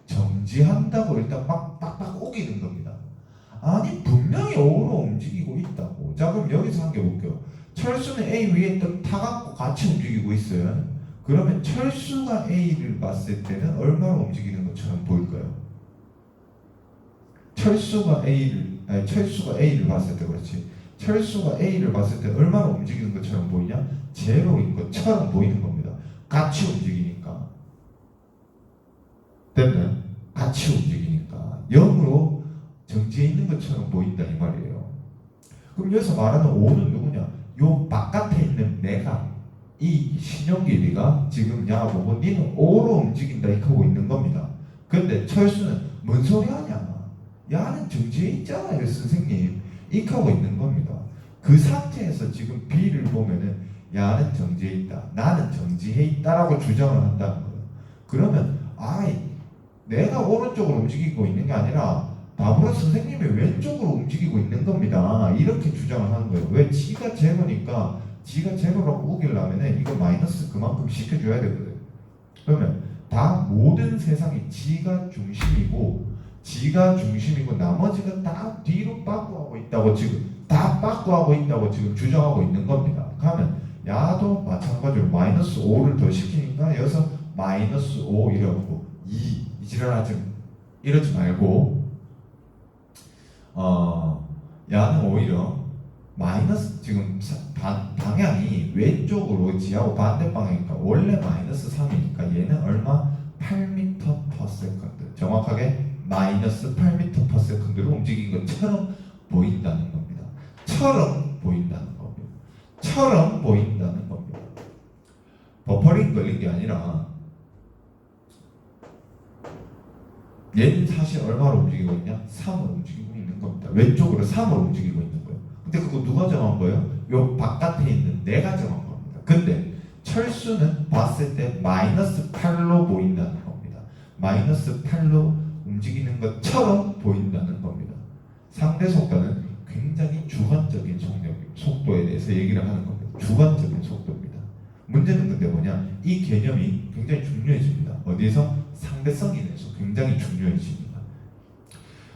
정지한다고 일단 막 빡빡 우기는 겁니다. 아니 분명히 O로 움직이고 있다고. 자 그럼 여기서 한 개 볼게요. 철수는 A 위에 딱 타갖고 같이 움직이고 있어요. 그러면 철수가 A를 봤을 때는 얼마나 움직이는 것처럼 보일까요? 철수가 A를 봤을 때 그렇지. 철수가 A를 봤을 때 얼마나 움직이는 것처럼 보이냐? 제로인 것처럼 보이는 겁니다. 같이 움직이니까. 됐나요? 같이 움직이니까 0으로 정지해 있는 것처럼 보인다 이 말이에요. 그럼 여기서 말하는 O는 누구냐? 요 바깥에 있는 내가, 이 신용길이가 지금 야 보고 니는 O로 움직인다 이렇게 하고 있는 겁니다. 근데 철수는 뭔 소리 하냐? 야는 정지해 있잖아요 선생님 이렇게 하고 있는 겁니다. 그 상태에서 지금 B를 보면은 야는 정지해 있다, 나는 정지해 있다라고 주장을 한다는 거예요. 그러면 내가 오른쪽으로 움직이고 있는 게 아니라 바보라 선생님이 왼쪽으로 움직이고 있는 겁니다. 이렇게 주장을 하는 거예요. 왜? 지가 제로니까 지가 제로라고 우기려면 이거 마이너스 그만큼 시켜줘야 되거든. 그러면 다 모든 세상이 지가 중심이고 나머지가 다 뒤로 빠꾸하고 있다고 지금 주장하고 있는 겁니다. 그러면 야도 마찬가지로 마이너스 5를 더 시키니까 여기서 마이너스 5 이러고 2 이러지 말고 야는 오히려 마이너스 지금 방향이 왼쪽으로 지하고 반대 방향이니까 원래 마이너스 3이니까 얘는 얼마? 8m/s 정확하게 마이너스 8m/s로 움직인 것처럼 보인다는 겁니다. 처럼 보인다는 겁니다. 버퍼링 걸린 게 아니라 얘는 사실 얼마로 움직이고 있냐? 3으로 움직이고 있는 겁니다. 왼쪽으로 3으로 움직이고 있는 거예요. 근데 그거 누가 정한 거예요? 요 바깥에 있는 내가 정한 겁니다. 근데 철수는 봤을 때 마이너스 8로 보인다는 겁니다. 마이너스 8로 움직이는 것처럼 보인다는 겁니다. 상대 속도는 굉장히 주관적인 속도에 대해서 얘기를 하는 겁니다. 주관적인 속도입니다. 문제는 근데 뭐냐? 이 개념이 굉장히 중요해집니다. 어디에서? 상대성에 대해서 굉장히 중요해집니다.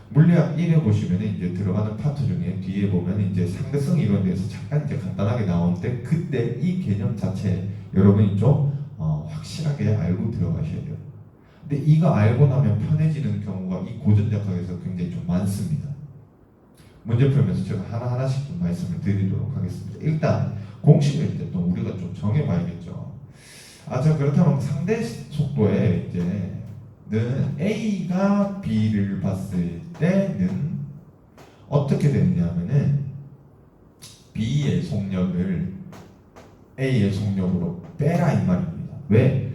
물리학 1에 보시면 이제 들어가는 파트 중에 뒤에 보면 이제 상대성 이론에 대해서 잠깐 이제 간단하게 나오는데 그때 이 개념 자체 여러분이 좀 확실하게 알고 들어가셔야 돼요. 근데 이거 알고 나면 편해지는 경우가 이 고전역학에서 굉장히 좀 많습니다. 문제 풀면서 제가 하나하나씩 좀 말씀을 드리도록 하겠습니다. 일단 공식을 일단 또 우리가 좀 정해봐야겠죠. 자 그렇다면 상대 속도에 이제는 A가 B를 봤을 때는 어떻게 되느냐면은 B의 속력을 A의 속력으로 빼라 이 말입니다. 왜?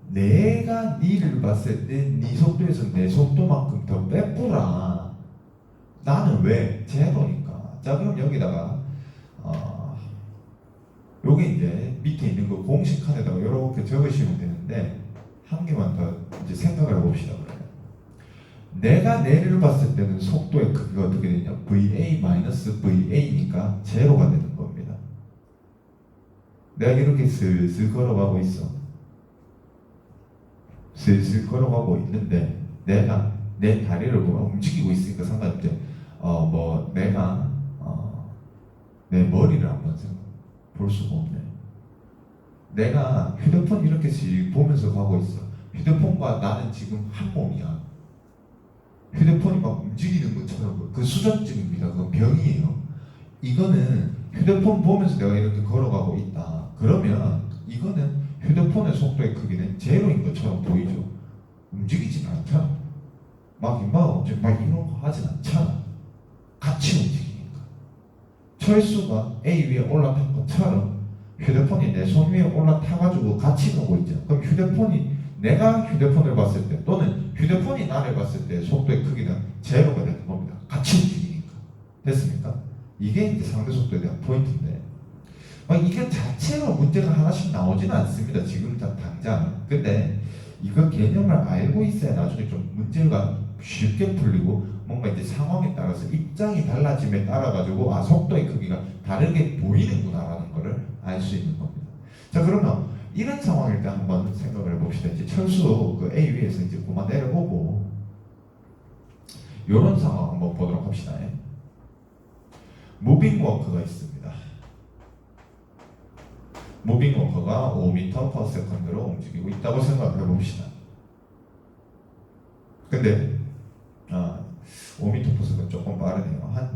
내가 니를 봤을 때 니 속도에서 내 속도만큼 더 빼뿌라. 나는 왜? 제로니까. 자 그럼 여기다가 요게 이제 밑에 있는 거 공식 칸에다가 이렇게 적으시면 되는데 한 개만 더 이제 생각을 해봅시다. 그러면 내가 내를 봤을 때는 속도의 크기가 어떻게 되냐? VA-VA니까 제로가 되는 겁니다. 내가 이렇게 슬슬 걸어가고 있어. 슬슬 걸어가고 있는데 내가 내 다리를 움직이고 있으니까 상관없지. 내가 내 머리를 한번 볼 수가 없네. 내가 휴대폰 이렇게 보면서 가고 있어. 휴대폰과 나는 지금 한 몸이야. 휴대폰이 막 움직이는 것처럼 그 수전증입니다. 그건 병이에요. 이거는 휴대폰 보면서 내가 이렇게 걸어가고 있다. 그러면 이거는 휴대폰의 속도의 크기는 제로인 것처럼 보이죠. 움직이진 않잖아. 막 이런 거 하진 않잖아. 같이 움직이니까. 철수가 A 위에 올라탄 것처럼 휴대폰이 내 손 위에 올라타가지고 같이 가고 있죠. 그럼 내가 휴대폰을 봤을 때 또는 휴대폰이 나를 봤을 때 속도의 크기는 제로가 되는 겁니다. 같이 움직이니까. 됐습니까? 이게 이제 상대 속도에 대한 포인트인데 이게 자체로 문제가 하나씩 나오지는 않습니다. 지금 당장. 근데 이거 개념을 알고 있어야 나중에 좀 문제가 쉽게 풀리고 뭔가 이제 상황에 따라서 입장이 달라짐에 따라 가지고 속도의 크기가 다르게 보이는구나라는 것을 알 수 있는 겁니다. 자 그러면 이런 상황일 때 한번 생각을 해봅시다. 이제 철수 그 A 위에서 이제 그만 내려보고 이런 상황 한번 보도록 합시다. 무빙 워커가 있습니다. 무빙 워커가 5m/s로 움직이고 있다고 생각을 해봅시다. 근데 5m/s는 조금 빠르네요. 한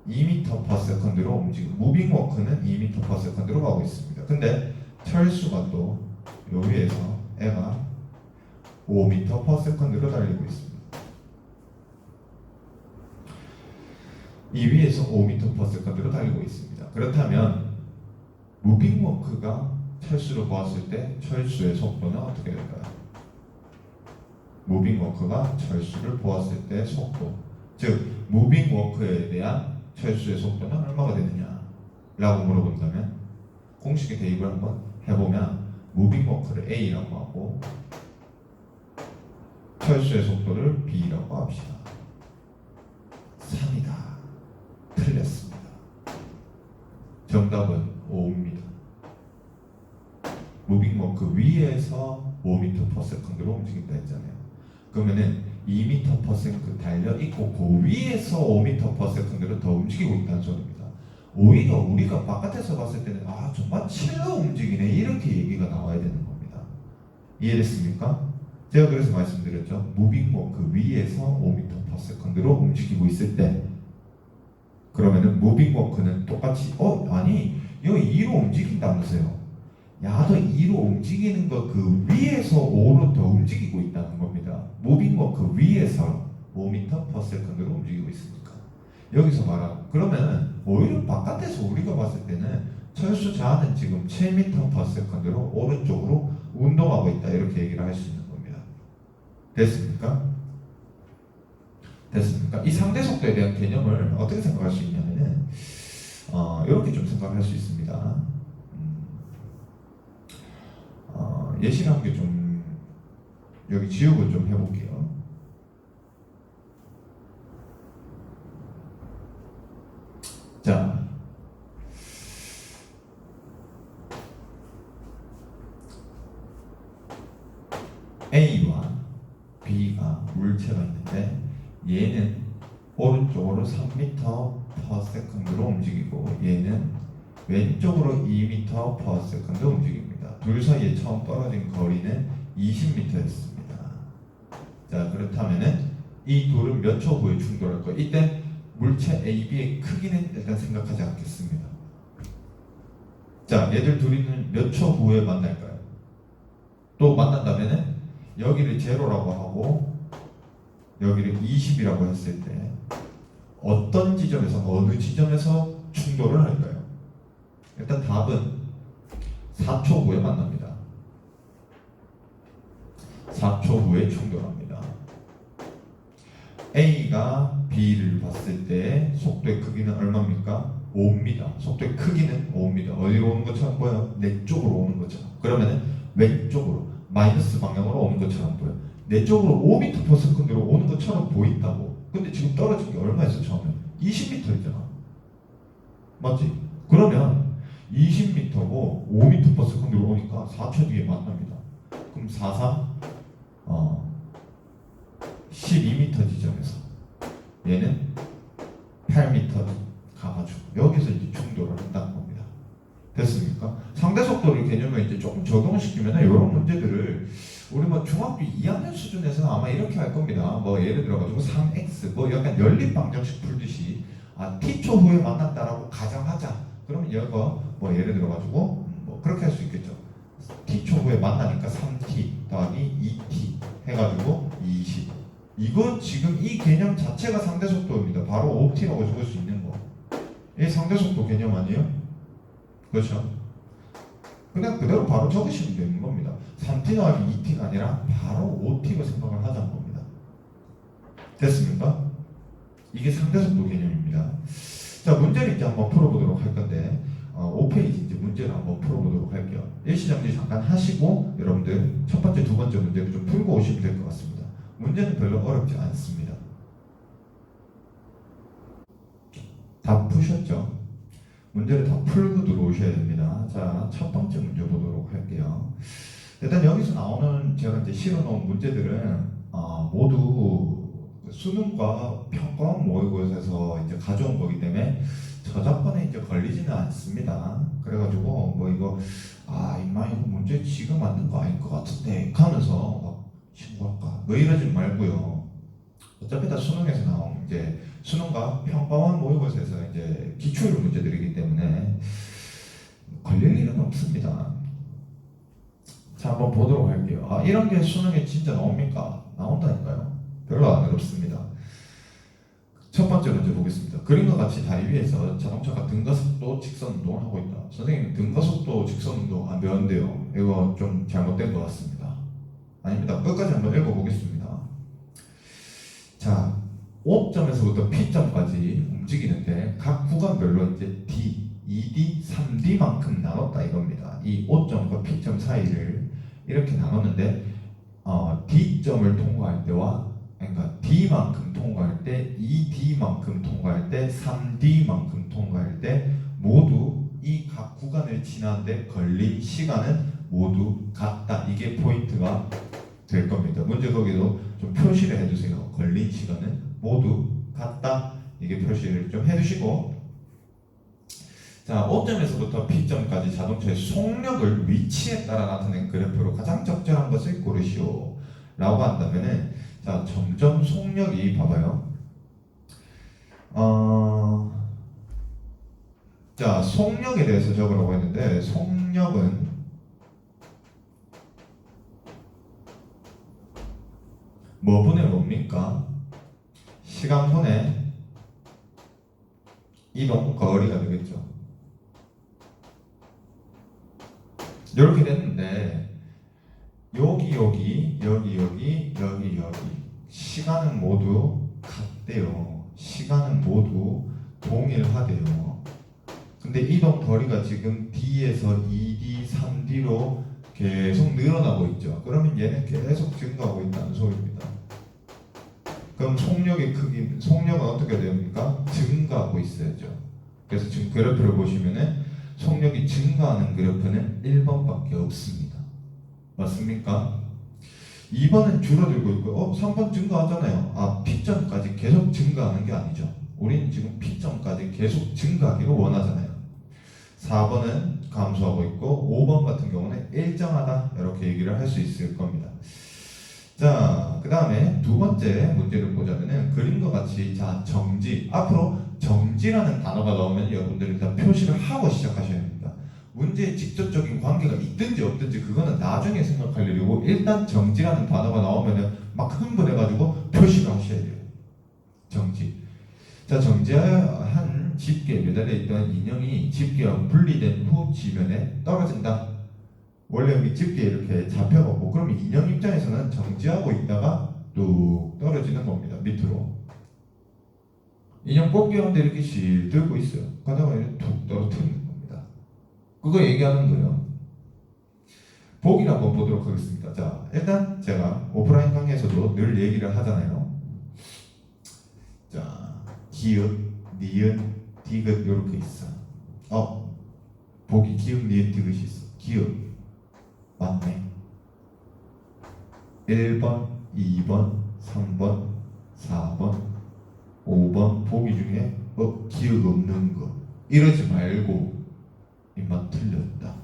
2m/s로 움직이고 무빙 워크는 2m/s로 가고 있습니다. 근데 철수가 또 요 위에서 애가 5m/s로 달리고 있습니다. 이 위에서 5m/s로 달리고 있습니다. 그렇다면 무빙 워크가 철수를 보았을 때 철수의 속도는 어떻게 될까요? 무빙 워크가 철수를 보았을 때 속도, 즉 무빙 워크에 대한 철수의 속도는 얼마가 되느냐 라고 물어본다면 공식에 대입을 한번 해보면 무빙 워크를 A라고 하고 철수의 속도를 B라고 합시다. 3이다. 틀렸습니다. 정답은 5입니다. 무빙워크 위에서 5m/s로 움직인다 했잖아요. 그러면은 2m/s 달려 있고 그 위에서 5m/s를 더 움직이고 있다는 소리입니다. 오히려 우리가 바깥에서 봤을 때는 정말 칠러 움직이네 이렇게 얘기가 나와야 되는 겁니다. 이해됐습니까? 제가 그래서 말씀드렸죠. 무빙워크 위에서 5m/s로 움직이고 있을 때 그러면은 무빙워크는 똑같이 아니 여기 2로 움직인다면서요. 야도 2로 움직이는 거 그 위에서 5로 더 움직이고 있다는 겁니다. 무빙워크 위에서 5m/s로 움직이고 있으니까 여기서 말하고 그러면 오히려 바깥에서 우리가 봤을 때는 철수 자는 지금 7m/s로 오른쪽으로 운동하고 있다 이렇게 얘기를 할 수 있는 겁니다. 됐습니까? 됐습니까? 이 상대 속도에 대한 개념을 어떻게 생각할 수 있냐면은 이렇게 좀 생각할 수 있습니다. 예시를 한 개 좀 여기 지우고 좀 해볼게요. 자, A와 B가 물체가 있는데 얘는 오른쪽으로 3m/s로 움직이고 얘는 왼쪽으로 2m/s 움직입니다. 둘 사이에 처음 떨어진 거리는 20m였습니다. 자, 그렇다면은 이 둘은 몇 초 후에 충돌할 거예요? 이때 물체 A, B의 크기는 일단 생각하지 않겠습니다. 자, 얘들 둘이는 몇 초 후에 만날까요? 또 만난다면은 여기를 제로라고 하고 여기를 20이라고 했을 때 어떤 지점에서 어느 지점에서 충돌을 할까요? 일단 답은 4초 후에 만납니다. 4초 후에 충돌합니다. A가 B를 봤을 때 속도의 크기는 얼마입니까? 5입니다. 속도의 크기는 5입니다. 어디로 오는 것처럼 보여요? 내 쪽으로 오는 것처럼. 그러면은 왼쪽으로 마이너스 방향으로 오는 것처럼 보여요. 내 쪽으로 5m/s로 오는 것처럼 보인다고. 근데 지금 떨어진 게 얼마였어 처음에? 20m였잖아. 맞지? 그러면 20m고 5m/s로 오니까 4초 뒤에 만납니다. 그럼 4, 12m 지점에서 얘는 8m 가가지고 여기서 이제 충돌을 한다는 겁니다. 됐습니까? 상대 속도를 개념을 이제 조금 적용시키면 이런 문제들을 우리 중학교 2학년 수준에서는 아마 이렇게 할 겁니다. 예를 들어가지고 3x 약간 연립 방정식 풀듯이 t초 후에 만난다라고 가정하자. 그러면 이거 예를 들어가지고 그렇게 할 수 있겠죠. t초 후에 만나니까 3t 더하기 2t 해가지고 20. 이거 지금 이 개념 자체가 상대 속도입니다. 바로 5t라고 적을 수 있는 거. 이 상대 속도 개념 아니에요? 그렇죠? 그냥 그대로 바로 적으시면 되는 겁니다. 3t 더하기 2t가 아니라 바로 5t로 생각을 하자는 겁니다. 됐습니까? 이게 상대 속도 개념입니다. 자, 문제를 이제 한번 풀어보도록 할 건데 5페이지 이제 문제를 한번 풀어보도록 할게요. 일시정지 잠깐 하시고 여러분들 첫 번째, 두 번째 문제를 좀 풀고 오시면 될 것 같습니다. 문제는 별로 어렵지 않습니다. 다 푸셨죠? 문제를 다 풀고 들어오셔야 됩니다. 자, 첫 번째 문제 보도록 할게요. 일단 여기서 나오는 제가 이제 실어놓은 문제들은 모두 수능과 평가원 모의고사에서 이제 가져온 거기 때문에 저작권에 이제 걸리지는 않습니다. 그래가지고 이거 이거 문제 지금 맞는 거 아닐 것 같은데 하면서 신고할까 이러지 말고요. 어차피 다 수능에서 나온 이제 수능과 평가원 모의고사에서 이제 기출 문제들이기 때문에 걸릴 일은 없습니다. 자, 한번 보도록 할게요. 이런 게 수능에 진짜 나옵니까? 나온다니까요. 별로 안 어렵습니다. 첫 번째 문제 보겠습니다. 그림과 같이 다리 위에서 자동차가 등가속도 직선 운동을 하고 있다. 선생님, 등가속도 직선 운동 안 배웠는데요. 이거 좀 잘못된 것 같습니다. 아닙니다. 끝까지 한번 읽어보겠습니다. 자, O점에서부터 P점까지 움직이는데 각 구간별로 이제 D, 2D, 3D만큼 나눴다 이겁니다. 이 O점과 P점 사이를 이렇게 나눴는데 D점을 통과할 때와 그러니까 D만큼 통과할 때, 2D만큼 통과할 때, 3D만큼 통과할 때 모두 이 각 구간을 지나는데 걸린 시간은 모두 같다. 이게 포인트가 될 겁니다. 문제 거기도 좀 표시를 해주세요. 걸린 시간은 모두 같다. 이게 표시를 좀 해주시고, 자, O점에서부터 P점까지 자동차의 속력을 위치에 따라 나타낸 그래프로 가장 적절한 것을 고르시오 라고 한다면은, 자, 점점 속력이 봐봐요. 자, 속력에 대해서 적으라고 했는데, 속력은 뭐 분의 뭡니까? 시간분의 이동 거리가 되겠죠. 이렇게 됐는데, 여기 시간은 모두 같대요. 시간은 모두 동일하대요. 근데 이동 거리가 지금 D에서 2D, 3D로 계속 늘어나고 있죠. 그러면 얘는 계속 증가하고 있다는 소리입니다. 그럼 속력의 크기, 속력은 어떻게 됩니까? 증가하고 있어야죠. 그래서 지금 그래프를 보시면은 속력이 증가하는 그래프는 1번밖에 없습니다. 맞습니까? 2번은 줄어들고 있고, 3번 증가하잖아요. 아, P점까지 계속 증가하는 게 아니죠. 우리는 지금 P점까지 계속 증가하기를 원하잖아요. 4번은 감소하고 있고, 5번 같은 경우는 일정하다. 이렇게 얘기를 할 수 있을 겁니다. 자, 그 다음에 두 번째 문제를 보자면은 그림과 같이, 자, 정지. 앞으로 정지라는 단어가 나오면 여러분들이 일단 표시를 하고 시작하셔야 됩니다. 문제에 직접적인 관계가 있든지 없든지 그거는 나중에 생각할 일이고, 일단 정지라는 단어가 나오면은 막 흥분해가지고 표시를 하셔야 돼요. 정지. 자, 정지한 집게에 매달려 있던 인형이 집게와 분리된 후 지면에 떨어진다. 원래 여기 집게 이렇게 잡혀갖고, 그러면 인형 입장에서는 정지하고 있다가 뚝 떨어지는 겁니다. 밑으로. 인형 뽑기하는데 이렇게 실 들고 있어요. 가다가 이렇게 툭 떨어뜨리는 겁니다. 그거 얘기하는 거예요. 보기를 한번 보도록 하겠습니다. 자, 일단 제가 오프라인 강의에서도 늘 얘기를 하잖아요. 자, 기읍, 니은, 디귿 이렇게 있어. 보기 기읍, 니은, 디귿이 있어. 기읍 맞네. 1번, 2번, 3번, 4번, 5번 보기 중에 기억 없는 거 이러지 말고 임마 틀렸다.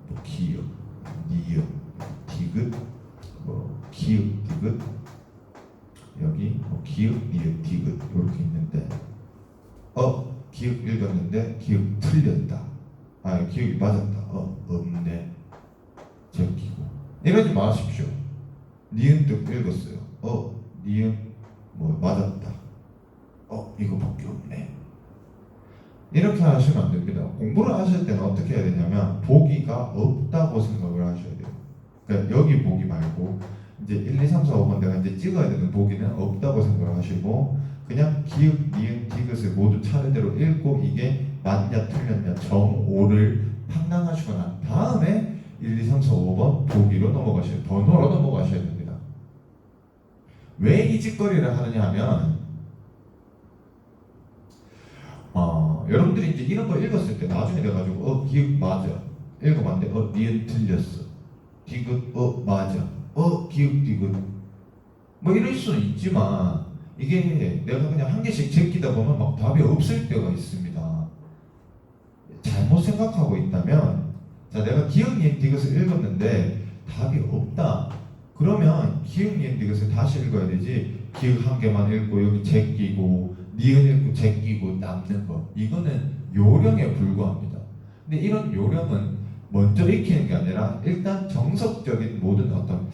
뭐 기억, 니은, 디귿, 뭐 기억, 디귿 여기 뭐 기억, 니은, 디귿 이렇게 있는데 기억 읽었는데 기억 틀렸다. 아, 기억이 맞았다. 없네. 제끼고 이러지 마십시오. 니은 뜻 읽었어요. 니은 뭐 맞았다. 이거밖에 없네. 이렇게 하시면 안 됩니다. 공부를 하실 때는 어떻게 해야 되냐면 보기가 없다고 생각을 하셔야 돼요. 그러니까 여기 보기 말고 이제 1, 2, 3, 4, 5번 내가 이제 찍어야 되는 보기는 없다고 생각을 하시고, 그냥 기읍, 니은, 디귿을 모두 차례대로 읽고 이게 맞냐 틀렸냐 정오를 판단하시고 난 다음에 1, 2, 3, 4, 5번 보기로 넘어가셔야, 번호로 넘어가셔야 됩니다. 왜 이 짓거리를 하느냐 하면 여러분들이 이제 이런 거 읽었을 때 나중에 돼가지고 기억 맞아, 읽어봤는데 니은 틀렸어, 디귿 맞아, 기억 디귿 뭐 이럴 수는 있지만, 이게 내가 그냥 한 개씩 제끼다 보면 막 답이 없을 때가 있습니다. 잘못 생각하고 있다면, 자, 내가 기억 니은 디귿을 읽었는데 답이 없다. 그러면 기억 니은 디귿을 다시 읽어야 되지. 기억 한 개만 읽고 여기 제끼고 니은 읽고 제끼고 남는 거, 이거는 요령에 불과합니다. 근데 이런 요령은 먼저 익히는 게 아니라 일단 정석적인 모든 어떤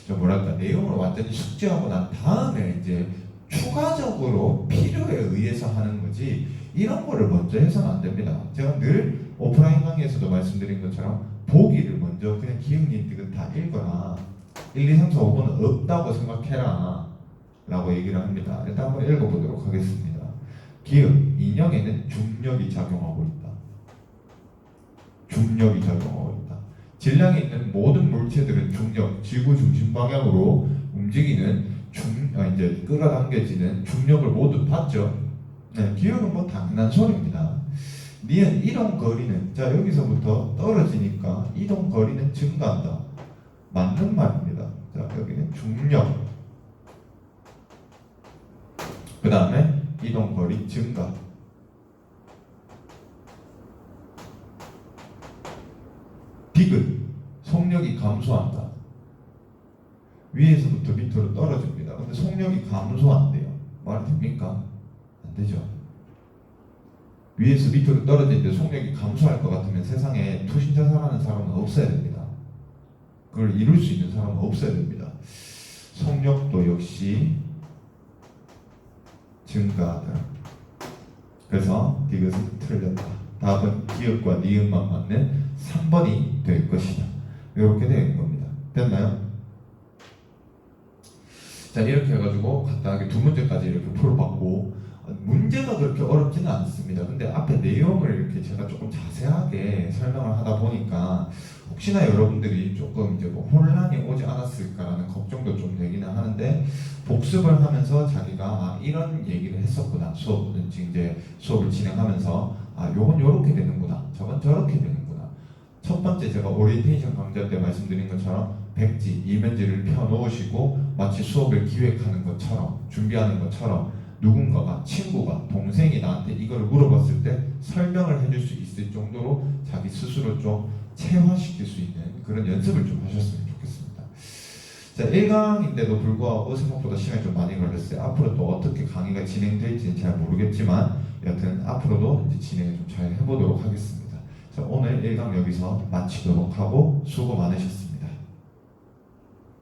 뭐랄까 내용을 완전히 숙지하고 난 다음에 이제 추가적으로 필요에 의해서 하는 거지, 이런 거를 먼저 해서는 안 됩니다. 제가 늘 오프라인 강의에서도 말씀드린 것처럼 보기를 먼저 그냥 기억 니은 디귿 다 읽거나 1, 2, 3, 4, 5번은 없다고 생각해라 라고 얘기를 합니다. 일단 한번 읽어보도록 하겠습니다. 기억, 인형에는 중력이 작용하고 있다. 중력이 작용하고 있다. 질량이 있는 모든 물체들은 중력, 지구 중심 방향으로 움직이는 이제 끌어당겨지는 중력을 모두 받죠. 네, 기억은 뭐 당연한 소리입니다. 니은 이동 거리는 자 여기서부터 떨어지니까 이동 거리는 증가한다. 맞는 말입니다. 자 여기는 중력. 그 다음에 이동 거리 증가. 디귿 속력이 감소한다. 위에서부터 밑으로 떨어집니다. 근데 속력이 감소한대요. 말이 됩니까? 안 되죠. 위에서 밑으로 떨어지는데 속력이 감소할 것 같으면 세상에 투신자사라는 사람은 없어야 됩니다. 그걸 이룰 수 있는 사람은 없어야 됩니다. 속력도 역시 증가하다. 그래서 디귿은 틀렸다. 답은 기억과 니은만 맞는 3번이 될 것이다. 이렇게 되는 겁니다. 됐나요? 자 이렇게 해가지고 간단하게 두 문제까지 이렇게 풀어봤고 문제가 그렇게 어렵지는 않습니다. 근데 앞에 내용을 이렇게 제가 조금 자세하게 설명을 하다 보니까 혹시나 여러분들이 조금 이제 뭐 혼란이 오지 않았을까라는 걱정도 좀 되기는 하는데 복습을 하면서 자기가 이런 얘기를 했었구나 수업을 진행하면서 요건 요렇게 되는구나 저건 저렇게 되는구나. 첫 번째 제가 오리엔테이션 강좌 때 말씀드린 것처럼 백지, 이면지를 펴놓으시고 마치 수업을 기획하는 것처럼 준비하는 것처럼 누군가가 친구가 동생이 나한테 이걸 물어봤을 때 설명을 해줄 수 있을 정도로 자기 스스로 좀 체화시킬 수 있는 그런 연습을 좀 하셨으면 좋겠습니다. 자 1강인데도 불구하고 생각보다 시간이 좀 많이 걸렸어요. 앞으로 또 어떻게 강의가 진행될지는 잘 모르겠지만 여튼 앞으로도 이제 진행을 좀 잘 해보도록 하겠습니다. 자 오늘 1강 여기서 마치도록 하고 수고 많으셨습니다.